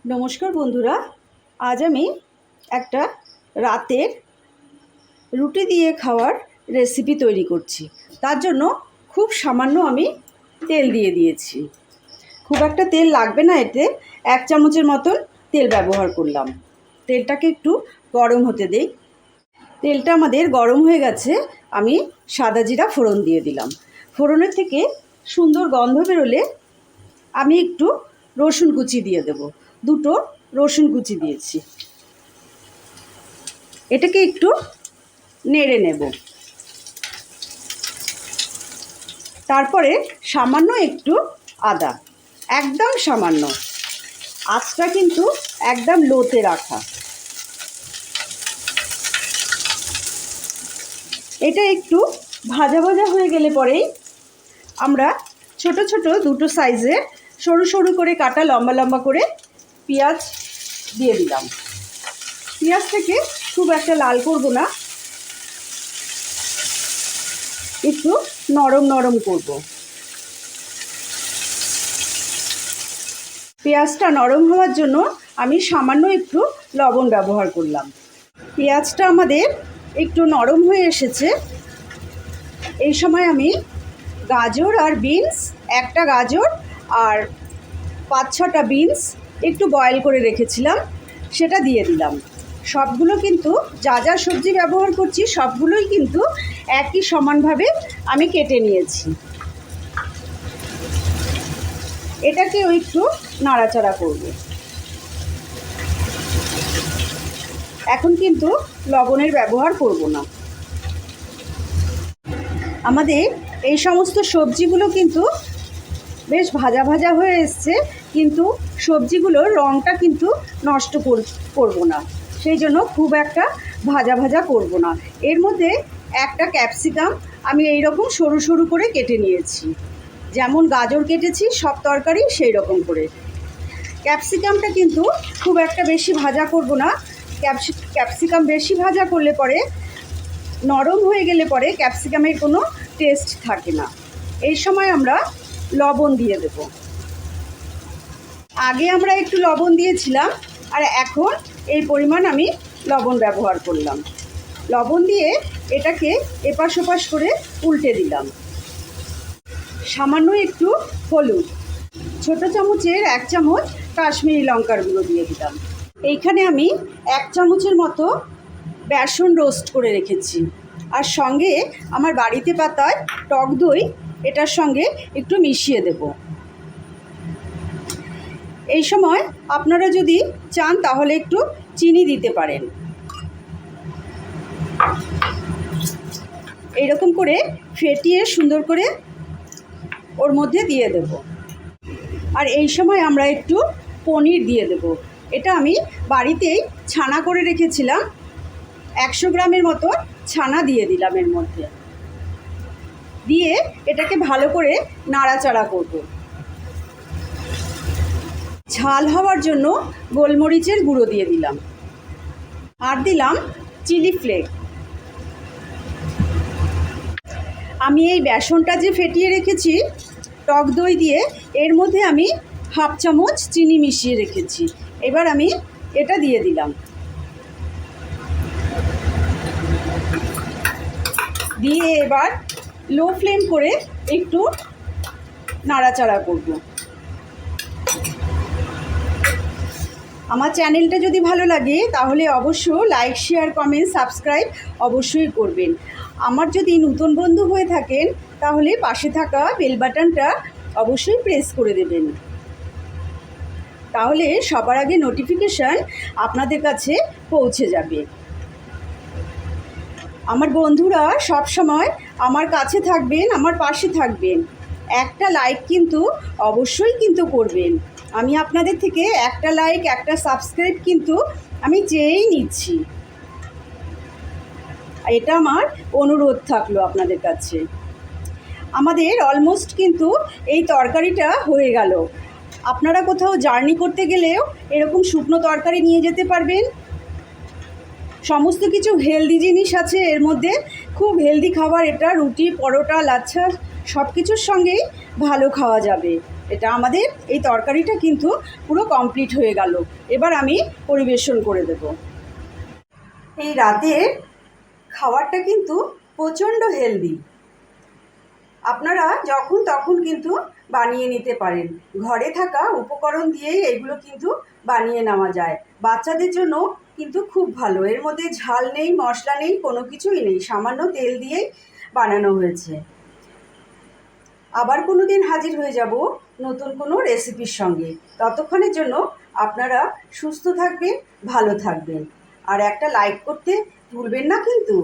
নমস্কার বন্ধুরা, আজ আমি একটা রাতের রুটি দিয়ে খাওয়ার রেসিপি তৈরি করছি। তার জন্য খুব সামান্য আমি তেল দিয়ে দিয়েছি। খুব একটা তেল লাগবে না, এতে 1 চামচের মতন তেল ব্যবহার করলাম। তেলটাকে একটু গরম হতে দেই। তেলটা আমাদের গরম হয়ে গেছে, আমি সাদা জিরা ফোড়ন দিয়ে দিলাম। ফোড়নের থেকে সুন্দর গন্ধ বেরোলে আমি একটু রসুন কুচি দিয়ে দেব। 2টো রসুন কুচি দিয়েছি। এটাকে একটু নেড়ে নেব। তারপরে সামান্য একটু আদা, একদম সামান্য। আঁচটা কিন্তু একদম লোতে রাখা। এটা একটু ভাজা ভাজা হয়ে গেলে পরেই আমরা ছোট ছোট 2টো সাইজের সরু সরু করে কাটা লম্বা লম্বা করে পেঁয়াজ দিয়ে দিলাম। পেঁয়াজটাকে খুব একটা লাল করব না, একটু নরম নরম করব। পেঁয়াজটা নরম হওয়ার জন্য আমি সামান্য একটু লবণ ব্যবহার করলাম। পেঁয়াজটা আমাদের একটু নরম হয়ে এসেছে। এই সময় আমি গাজর আর বিনস, একটা গাজর আর 5-6টা বিনস একটু বয়েল করে রেখেছিলাম, সেটা দিয়ে দিলাম। সবগুলো কিন্তু যা যা সবজি ব্যবহার করছি সবগুলোই কিন্তু একই সমানভাবে আমি কেটে নিয়েছি। এটাকেও একটু নাড়াচাড়া করব। এখন কিন্তু লবণের ব্যবহার করব না। আমাদের এই সমস্ত সবজিগুলো কিন্তু বেশ ভাজা ভাজা হয়ে এসছে, কিন্তু সবজিগুলোর রঙটা কিন্তু নষ্ট করব না, সেই জন্য খুব একটা ভাজা ভাজা করব না। এর মধ্যে একটা ক্যাপসিকাম আমি এই রকম সরু সরু করে কেটে নিয়েছি, যেমন গাজর কেটেছি সব তরকারি সেই রকম করে। ক্যাপসিকামটা কিন্তু খুব একটা বেশি ভাজা করব না। ক্যাপসিকাম বেশি ভাজা করলে পরে, নরম হয়ে গেলে পরে ক্যাপসিকামের কোনো টেস্ট থাকে না। এই সময় আমরা লবণ দিয়ে দেব। আগে আমরা একটু লবণ দিয়েছিলাম, আর এখন এই পরিমাণ আমি লবণ ব্যবহার করলাম। লবণ দিয়ে এটাকে এপাশ ওপাশ করে উল্টে দিলাম। সামান্য একটু হলুদ, ছোট চামচের 1 চামচ কাশ্মীরি লঙ্কার গুঁড়ো দিয়ে দিলাম। এইখানে আমি 1 চামচের মতো বেসন রোস্ট করে রেখেছি, আর সঙ্গে আমার বাড়িতে পাতায় টক দই এটার সঙ্গে একটু মিশিয়ে দেব। এই সময় আপনারা যদি চান তাহলে একটু চিনি দিতে পারেন। এইরকম করে ফেটিয়ে সুন্দর করে ওর মধ্যে দিয়ে দেব। আর এই সময় আমরা একটু পনির দিয়ে দেব। এটা আমি বাড়িতেই ছানা করে রেখেছিলাম, 100 গ্রামের মতো ছানা দিয়ে দিলাম এর মধ্যে। দিয়ে এটাকে ভালো করে নাড়াচাড়া করব। ঝাল হওয়ার জন্য গোলমরিচের গুঁড়ো দিয়ে দিলাম, আর দিলাম চিলি ফ্লেক্স। আমি এই বেসনটা যে ফেটিয়ে রেখেছি টক দই দিয়ে, এর মধ্যে আমি 1/2 চামচ চিনি মিশিয়ে রেখেছি। এবার আমি এটা দিয়ে দিলাম। দিয়ে এবার লো ফ্লেম করে একটু নাড়াচাড়া করব। আমার চ্যানেলটা যদি ভালো লাগে তাহলে অবশ্যই লাইক, শেয়ার, কমেন্ট, সাবস্ক্রাইব অবশ্যই করবেন। আমার যদি নতুন বন্ধু হয়ে থাকেন তাহলে পাশে থাকা বেল বাটনটা অবশ্যই প্রেস করে দেবেন, তাহলে সবার আগে নোটিফিকেশান আপনাদের কাছে পৌঁছে যাবে। আমার বন্ধুরা সব সময় আমার কাছে থাকবেন, আমার পাশে থাকবেন। একটা লাইক কিন্তু অবশ্যই কিন্তু করবেন। আমি আপনাদের থেকে একটা লাইক, একটা সাবস্ক্রাইব কিন্তু আমি চেয়েই নিচ্ছি। এটা আমার অনুরোধ থাকলো আপনাদের কাছে। আমাদের অলমোস্ট কিন্তু এই তরকারিটা হয়ে গেল। আপনারা কোথাও জার্নি করতে গেলেও এরকম শুকনো তরকারি নিয়ে যেতে পারবেন। সমস্ত কিছু হেলদি জিনিস আছে এর মধ্যে, খুব হেলদি খাবার এটা। রুটি, পরোটা, লাচ্ছা সব কিছুর সঙ্গেই ভালো খাওয়া যাবে। এটা আমাদের এই তরকারিটা কিন্তু পুরো কমপ্লিট হয়ে গেল। এবার আমি পরিবেশন করে দেব। এই রাতের খাবারটা কিন্তু প্রচণ্ড হেলদি। আপনারা যখন তখন কিন্তু বানিয়ে নিতে পারেন। ঘরে থাকা উপকরণ দিয়েই এগুলো কিন্তু বানিয়ে নেওয়া যায়। বাচ্চাদের জন্য কিন্তু খুব ভালো। এর মধ্যে ঝাল নেই, মশলা নেই, কোনো কিছুই নেই, সামান্য তেল দিয়েই বানানো হয়েছে। আবার কোনো দিন হাজির হয়ে যাব নতুন কোনো রেসিপির সঙ্গে। ততক্ষণের জন্য আপনারা সুস্থ থাকবেন, ভালো থাকবেন। আর একটা লাইক করতে ভুলবেন না কিন্তু।